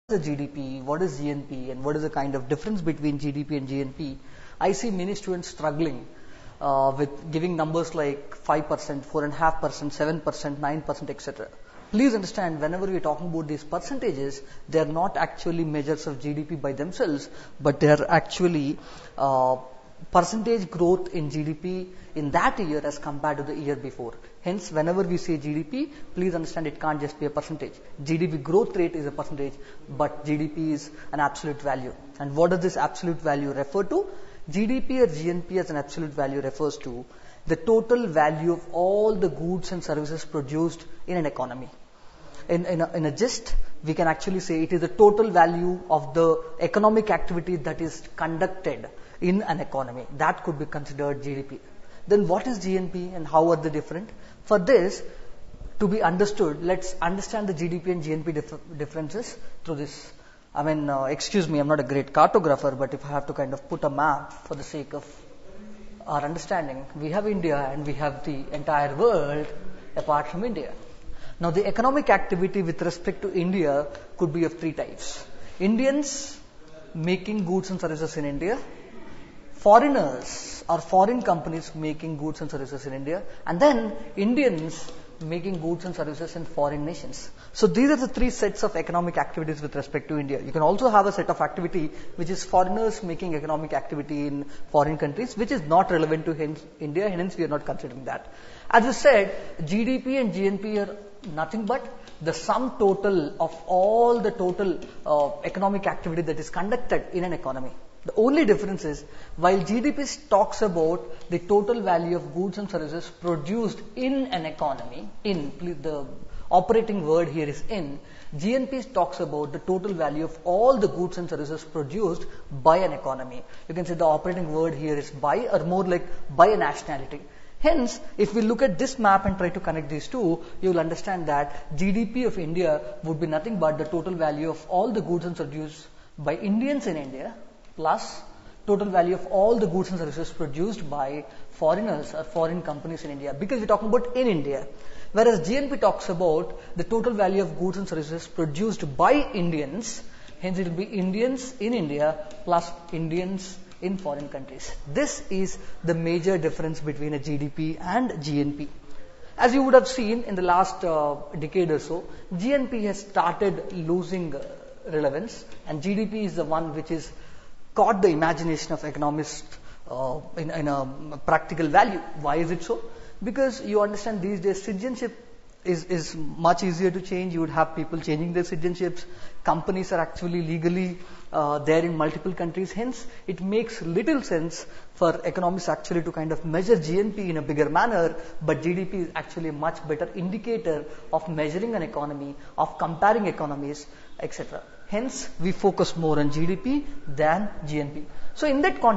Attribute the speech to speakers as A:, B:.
A: the GDP, what is GNP, and what is the kind of difference between GDP and GNP, I see many students struggling with giving numbers like 5%, 4.5%, 7%, 9%, etc. Please understand, whenever we are talking about these percentages, they are not actually measures of GDP by themselves, but they are actually percentage growth in GDP in that year as compared to the year before. Hence, whenever we say GDP, please understand it can't just be a percentage. GDP growth rate is a percentage, but GDP is an absolute value. And what does this absolute value refer to? GDP or GNP as an absolute value refers to the total value of all the goods and services produced in an economy. In a gist, we can actually say it is the total value of the economic activity that is conducted in an economy. That could be considered GDP. Then what is GNP and how are they different? For this to be understood, let's understand the GDP and GNP differences through this. Excuse me, I'm not a great cartographer, but if I have to kind of put a map for the sake of our understanding, we have India and we have the entire world apart from India. Now, the economic activity with respect to India could be of three types. Indians making goods and services in India, foreigners or foreign companies making goods and services in India, and then Indians making goods and services in foreign nations. So these are the three sets of economic activities with respect to India. You can also have a set of activity which is foreigners making economic activity in foreign countries, which is not relevant to India, hence we are not considering that. As I said, GDP and GNP are nothing but the sum total of all the total economic activity that is conducted in an economy. The only difference is, while GDP talks about the total value of goods and services produced in an economy, the operating word here is in, GNP talks about the total value of all the goods and services produced by an economy. You can say the operating word here is by, or more like by a nationality. Hence, if we look at this map and try to connect these two, you will understand that GDP of India would be nothing but the total value of all the goods and services by Indians in India, plus total value of all the goods and services produced by foreigners or foreign companies in India, because we're talking about in India. Whereas GNP talks about the total value of goods and services produced by Indians, hence it will be Indians in India plus Indians in foreign countries. This is the major difference between a GDP and GNP. As you would have seen in the last decade or so, GNP has started losing relevance, and GDP is the one which is caught the imagination of economists in a practical value. Why is it so? Because you understand these days citizenship is much easier to change. You would have people changing their citizenships. Companies are actually legally there in multiple countries. Hence, it makes little sense for economists actually to kind of measure GNP in a bigger manner, but GDP is actually a much better indicator of measuring an economy, of comparing economies, etc. Hence, we focus more on GDP than GNP. So in that context,